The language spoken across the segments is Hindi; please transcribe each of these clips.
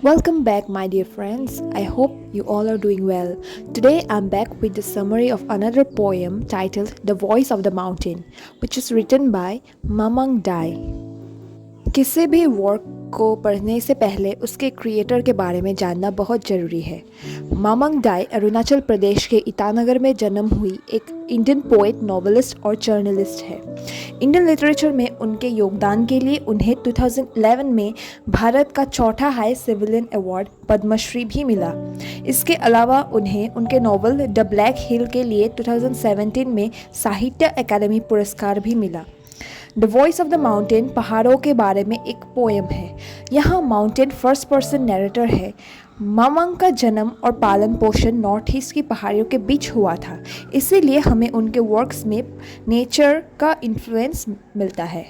Welcome back, my dear friends. I hope you all are doing well. Today I'm back with the summary of another poem titled The Voice of the Mountain, which is written by Mamang Dai. किसी भी वर्क को पढ़ने से पहले उसके क्रिएटर के बारे में जानना बहुत ज़रूरी है। मामंग दाई अरुणाचल प्रदेश के ईटानगर में जन्म हुई एक इंडियन पोएट, नॉवेलिस्ट और जर्नलिस्ट है। इंडियन लिटरेचर में उनके योगदान के लिए उन्हें 2011 में भारत का चौथा हाई सिविलियन अवार्ड पद्मश्री भी मिला। इसके अलावा उन्हें उनके नॉवल द ब्लैक हिल के लिए 2017 में साहित्य अकादमी पुरस्कार भी मिला। The voice of the mountain पहाड़ों के बारे में एक पोएम है। यहाँ माउंटेन फर्स्ट पर्सन नैरेटर है। मामंग का जन्म और पालन पोषण नॉर्थ ईस्ट की पहाड़ियों के बीच हुआ था, इसीलिए हमें उनके वर्क्स में नेचर का इन्फ्लुएंस मिलता है।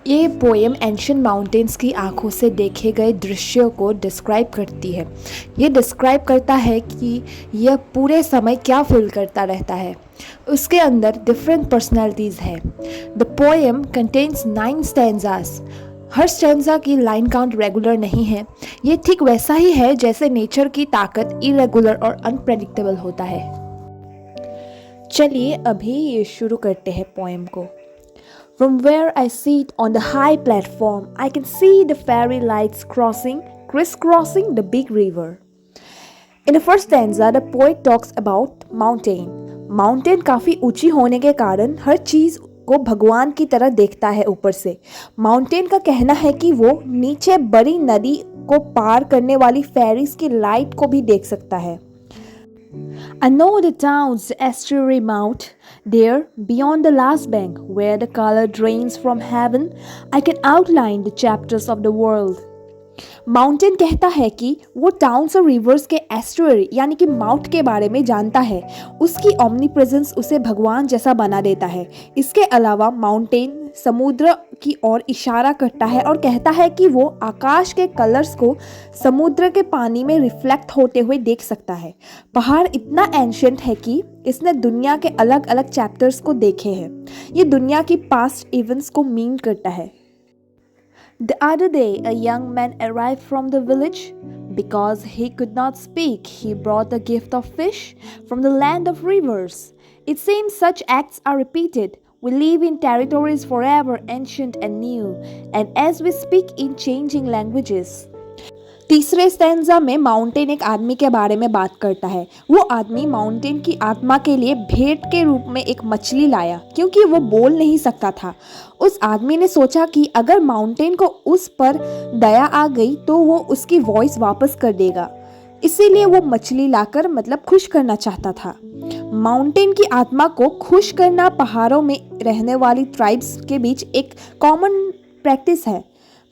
ये पोएम एंशियंट माउंटेन्स की आंखों से देखे गए दृश्यों को डिस्क्राइब करती है। ये डिस्क्राइब करता है कि यह पूरे समय क्या फील करता रहता है। उसके अंदर डिफरेंट पर्सनैलिटीज़ है। The poem contains 9 stanzas. Her stanza की लाइन काउंट रेगुलर नहीं है। ये ठीक वैसा ही है जैसे नेचर की ताकत इरेगुलर और अनप्रेडिक्टेबल होता है। चलिए अभी शुरू करते हैं पोएम को। From where I sit on the high platform, I can see the fairy lights crisscrossing the big river. In the first stanza, the poet talks about mountain. Mountain काफ़ी ऊंची होने के कारण हर चीज़ को भगवान की तरह देखता है ऊपर से। माउंटेन का कहना है कि वो नीचे बड़ी नदी को पार करने वाली फेरीज की लाइट को भी देख सकता है। I know the town's estuary mouth, there, beyond the last bank, where the color drains from heaven, I can outline the chapters of the world. Mountain कहता है कि वो टाउन्स और रिवर्स के एस्टुअरी यानी कि माउथ के बारे में जानता है। उसकी ओमनी प्रेजेंस उसे भगवान जैसा बना देता है। इसके अलावा माउंटेन समुद्र की ओर इशारा करता है और कहता है कि वो आकाश के कलर्स को समुद्र के पानी में रिफ्लेक्ट होते हुए देख सकता है। पहाड़ इतना एंशिएंट है कि इसने दुनिया के अलग अलग चैप्टर्स को देखे हैं। ये दुनिया की पास्ट इवेंट्स को मीन करता है। The other day, a young man arrived from the village. Because he could not speak, he brought a gift of fish from the land of rivers. It seems such acts are repeated. We live in territories forever ancient and new, and as we speak in changing languages. तीसरे स्टैंजा में माउंटेन एक आदमी के बारे में बात करता है। वो आदमी माउंटेन की आत्मा के लिए भेंट के रूप में एक मछली लाया क्योंकि वो बोल नहीं सकता था। उस आदमी ने सोचा कि अगर माउंटेन को उस पर दया आ गई तो वो उसकी वॉइस वापस कर देगा, इसीलिए वो मछली लाकर मतलब खुश करना चाहता था। माउंटेन की आत्मा को खुश करना पहाड़ों में रहने वाली ट्राइब्स के बीच एक कॉमन प्रैक्टिस है।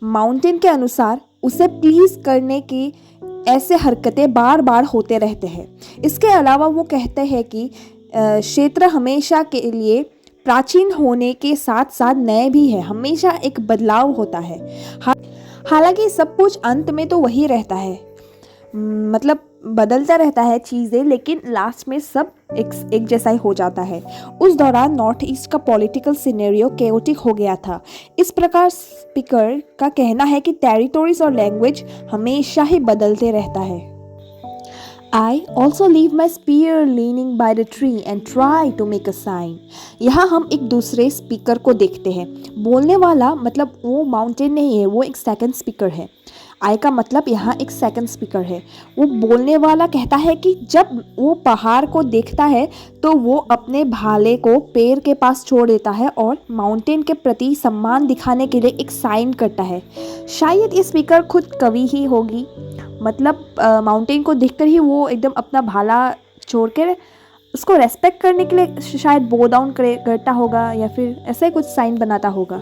माउंटेन के अनुसार उसे प्लीज करने की ऐसे हरकतें बार बार होते रहते हैं। इसके अलावा वो कहते हैं कि क्षेत्र हमेशा के लिए प्राचीन होने के साथ साथ नए भी है, हमेशा एक बदलाव होता है। हालांकि सब कुछ अंत में तो वही रहता है, मतलब बदलता रहता है चीज़ें, लेकिन लास्ट में सब एक जैसा ही हो जाता है। उस दौरान नॉर्थ ईस्ट का पॉलिटिकल सिनेरियो केओटिक हो गया था। इस प्रकार स्पीकर का कहना है कि टेरिटोरीज और लैंग्वेज हमेशा ही बदलते रहता है। I also leave my spear leaning by the tree and try to make a sign. यहाँ हम एक दूसरे स्पीकर को देखते हैं। बोलने वाला मतलब वो माउंटेन नहीं है, वो एक सेकंड स्पीकर है। आई का मतलब यहाँ एक सेकंड स्पीकर है। वो बोलने वाला कहता है कि जब वो पहाड़ को देखता है तो वो अपने भाले को पेड़ के पास छोड़ देता है और माउंटेन के प्रति सम्मान दिखाने के लिए एक साइन करता है। शायद ये स्पीकर खुद कवि ही होगी, मतलब माउंटेन को देखकर ही वो एकदम अपना भाला छोड़ कर उसको रेस्पेक्ट करने के लिए शायद बो डाउन करता होगा या फिर ऐसे कुछ साइन बनाता होगा।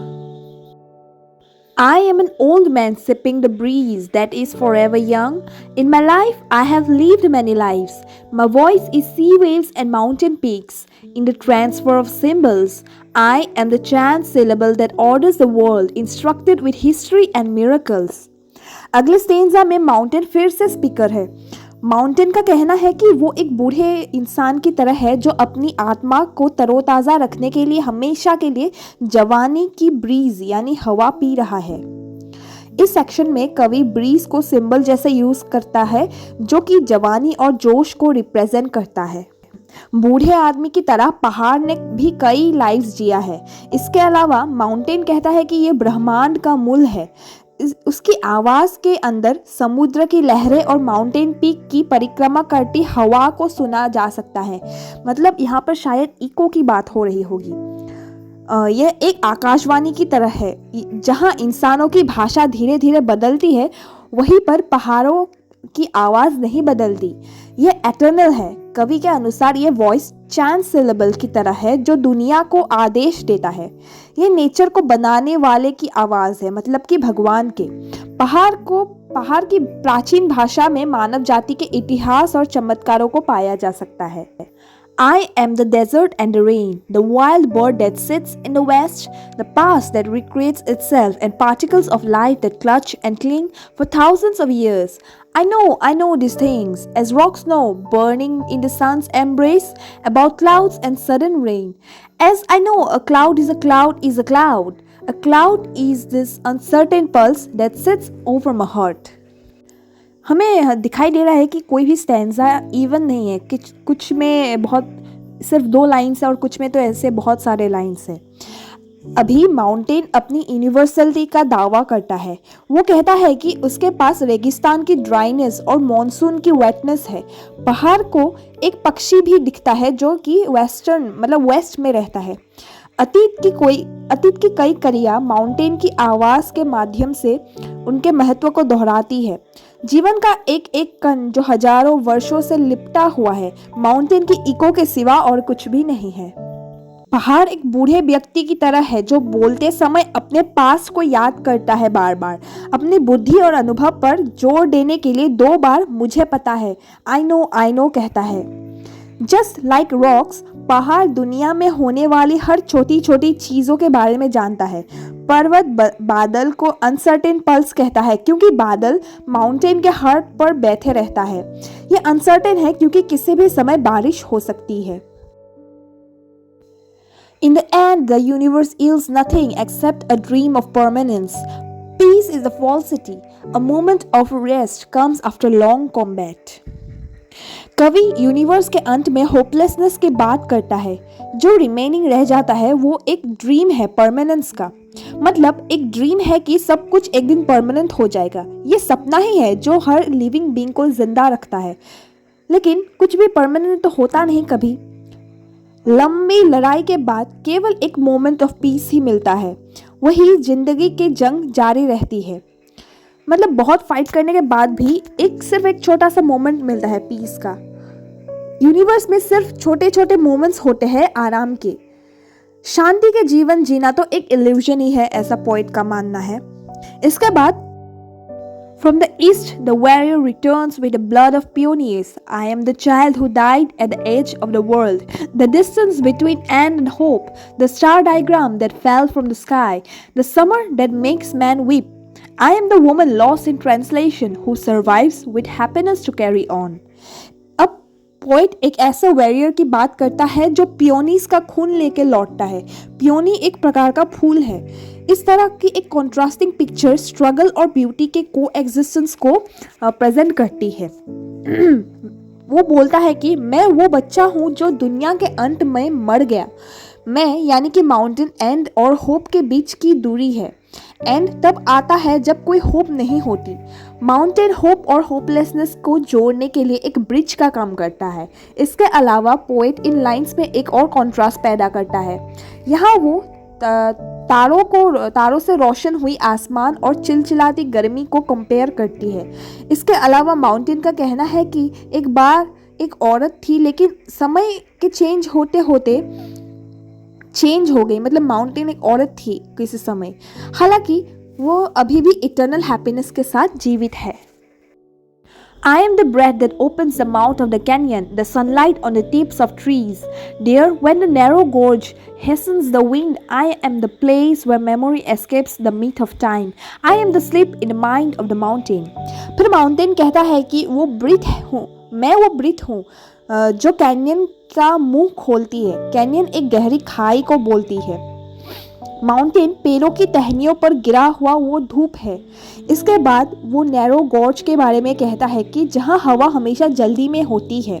I am an old man sipping the breeze that is forever young. In my life, I have lived many lives. My voice is sea waves and mountain peaks. In the transfer of symbols, I am the chant syllable that orders the world, instructed with history and miracles. अगले स्टेंजा में माउंटेन फिर से स्पीकर है। माउंटेन का कहना है कि वो एक बूढ़े इंसान की तरह है जो अपनी आत्मा को तरोताज़ा रखने के लिए हमेशा के लिए जवानी की ब्रीज यानी हवा पी रहा है। इस सेक्शन में कवि ब्रीज को सिंबल जैसे यूज करता है जो कि जवानी और जोश को रिप्रेजेंट करता है। बूढ़े आदमी की तरह पहाड़ ने भी कई लाइफ्स जिया है। इसके अलावा माउंटेन कहता है कि ये ब्रह्मांड का मूल है। उसकी आवाज के अंदर समुद्र की लहरें और माउंटेन पीक की परिक्रमा करती हवा को सुना जा सकता है। मतलब यहाँ पर शायद इको की बात हो रही होगी। यह एक आकाशवाणी की तरह है। जहाँ इंसानों की भाषा धीरे धीरे बदलती है, वहीं पर पहाड़ों की आवाज नहीं बदलती। यह एटर्नल है। कवि के अनुसार यह वॉइस चैन सिलेबल की तरह है जो दुनिया को आदेश देता है। यह नेचर को बनाने वाले की आवाज है, मतलब कि भगवान के। पहाड़ की प्राचीन भाषा में मानव जाति के इतिहास और चमत्कारों को पाया जा सकता है। I am the desert and the rain, the wild bird that sits in the west, the past that recreates itself, and particles of life that clutch and cling for thousands of years. I know these things, as rocks know, burning in the sun's embrace, about clouds and sudden rain. As I know a cloud is a cloud is a cloud. A cloud is this uncertain pulse that sits over my heart. हमें दिखाई दे रहा है कि कोई भी स्टैंजा इवन नहीं है कि कुछ में बहुत सिर्फ 2 लाइन्स है और कुछ में तो ऐसे बहुत सारे लाइन्स हैं। अभी माउंटेन अपनी यूनिवर्सलिटी का दावा करता है। वो कहता है कि उसके पास रेगिस्तान की ड्राइनेस और मॉनसून की वेटनेस है। पहाड़ को एक पक्षी भी दिखता है जो कि वेस्ट में रहता है। अतीत की कई कड़ियाँ माउंटेन की आवाज़ के माध्यम से उनके महत्व को दोहराती है। जीवन का एक एक कण जो हजारों वर्षों से लिपटा हुआ है, माउंटेन की इको के सिवा और कुछ भी नहीं है। पहाड़ एक बूढ़े व्यक्ति की तरह है जो बोलते समय अपने पास को याद करता है, बार बार अपनी बुद्धि और अनुभव पर जोर देने के लिए 2 बार मुझे पता है, आई नो कहता है। जस्ट लाइक रॉक्स, पहाड़ दुनिया में होने वाली हर छोटी छोटी चीजों के बारे में जानता है। पर्वत बादल को अनसर्टेन पल्स कहता है क्योंकि बादल माउंटेन के हार्ट पर बैठे रहता है। ये अनसर्टेन है क्योंकि किसी भी समय बारिश हो सकती है। In the end, the universe yields nothing except a dream of permanence. Peace is the falsity. A moment of rest comes after long combat. कवि यूनिवर्स के अंत में होपलेसनेस की बात करता है। जो रिमेनिंग रह जाता है वो एक ड्रीम है परमानेंस का। मतलब एक ड्रीम है कि सब कुछ एक दिन परमानेंट हो जाएगा। ये सपना ही है जो हर लिविंग बीइंग को जिंदा रखता है, लेकिन कुछ भी परमानेंट तो होता नहीं कभी। लंबी लड़ाई के बाद केवल एक मोमेंट ऑफ पीस ही मिलता है। वही जिंदगी की जंग जारी रहती है। मतलब बहुत फाइट करने के बाद भी सिर्फ एक छोटा सा मोमेंट मिलता है पीस का। यूनिवर्स में सिर्फ छोटे छोटे मोमेंट्स होते हैं आराम के। शांति के जीवन जीना तो एक इल्यूजन ही है, ऐसा पोएट का मानना है। इसके बाद From the east, the warrior returns with the blood of pioneers. I am the child who died at the edge of the world. The distance between end and hope. The star diagram that fell from the sky. The summer that makes man weep. I am the woman lost in translation who survives with happiness to carry on. अब पोएट एक ऐसे वॉरियर की बात करता है जो पियोनीज का खून लेके लौटता है। पियोनी एक प्रकार का फूल है। इस तरह की एक कॉन्ट्रास्टिंग पिक्चर स्ट्रगल और ब्यूटी के को एग्जिस्टेंस को प्रेजेंट करती है। वो बोलता है कि मैं वो बच्चा हूँ जो दुनिया के अंत में मर गया। मैं यानी कि माउंटेन एंड और होप के बीच की दूरी है। एंड तब आता है जब कोई होप नहीं होती। माउंटेन होप और होपलेसनेस को जोड़ने के लिए एक ब्रिज का काम करता है। इसके अलावा पोएट इन लाइंस में एक और कॉन्ट्रास्ट पैदा करता है। यहाँ वो तारों से रोशन हुई आसमान और चिलचिलाती गर्मी को कंपेयर करती है। इसके अलावा माउंटेन का कहना है कि एक बार एक औरत थी लेकिन समय के चेंज होते होते चेंज हो गई। मतलब माउंटेन एक औरत थी किसी समय, हालांकि वो अभी भी इटर्नल हैप्पीनेस के साथ जीवित है। I am the breath that opens the mouth of the canyon, the sunlight on the tips of trees. There, when the narrow gorge hastens the wind, I am the place where memory escapes the myth of time. I am the sleep in the mind of the mountain. फिर माउंटेन कहता है कि वो ब्रीथ हूँ, मैं वो ब्रीथ हूँ जो कैनियन का मुंह खोलती है। कैनियन एक गहरी खाई को बोलती है। माउंटेन पेड़ों की टहनियों पर गिरा हुआ वो धूप है। इसके बाद वो नैरो गॉर्ज के बारे में कहता है कि जहाँ हवा हमेशा जल्दी में होती है।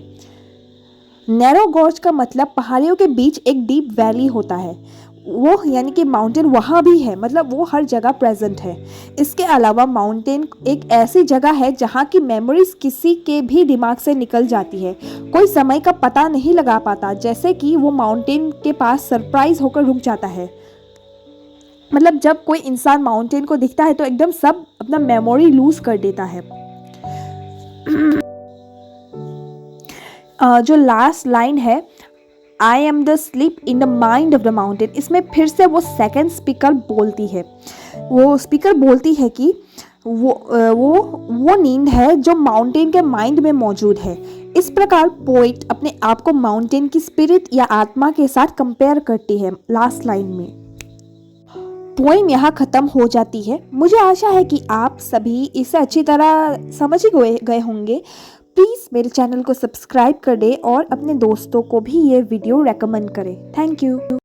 नैरो गॉर्ज का मतलब पहाड़ियों के बीच एक डीप वैली होता है। वो यानी कि माउंटेन वहाँ भी है, मतलब वो हर जगह प्रेजेंट है। इसके अलावा माउंटेन एक ऐसी जगह है जहाँ की मेमोरीज किसी के भी दिमाग से निकल जाती है, कोई समय का पता नहीं लगा पाता, जैसे कि वो माउंटेन के पास सरप्राइज होकर रुक जाता है। मतलब जब कोई इंसान माउंटेन को दिखता है तो एकदम सब अपना मेमोरी लूज कर देता है। जो लास्ट लाइन है, I am the sleep in the mind of the mountain, इसमें फिर से वो सेकंड स्पीकर बोलती है। वो स्पीकर बोलती है कि वो नींद है जो माउंटेन के माइंड में मौजूद है। इस प्रकार पोइट अपने आप को माउंटेन की स्पिरिट या आत्मा के साथ कंपेयर करती है लास्ट लाइन में। पोइम यहाँ ख़त्म हो जाती है। मुझे आशा है कि आप सभी इसे अच्छी तरह समझ ही गए होंगे। प्लीज़ मेरे चैनल को सब्सक्राइब कर दें और अपने दोस्तों को भी ये वीडियो रेकमेंड करें। Thank you.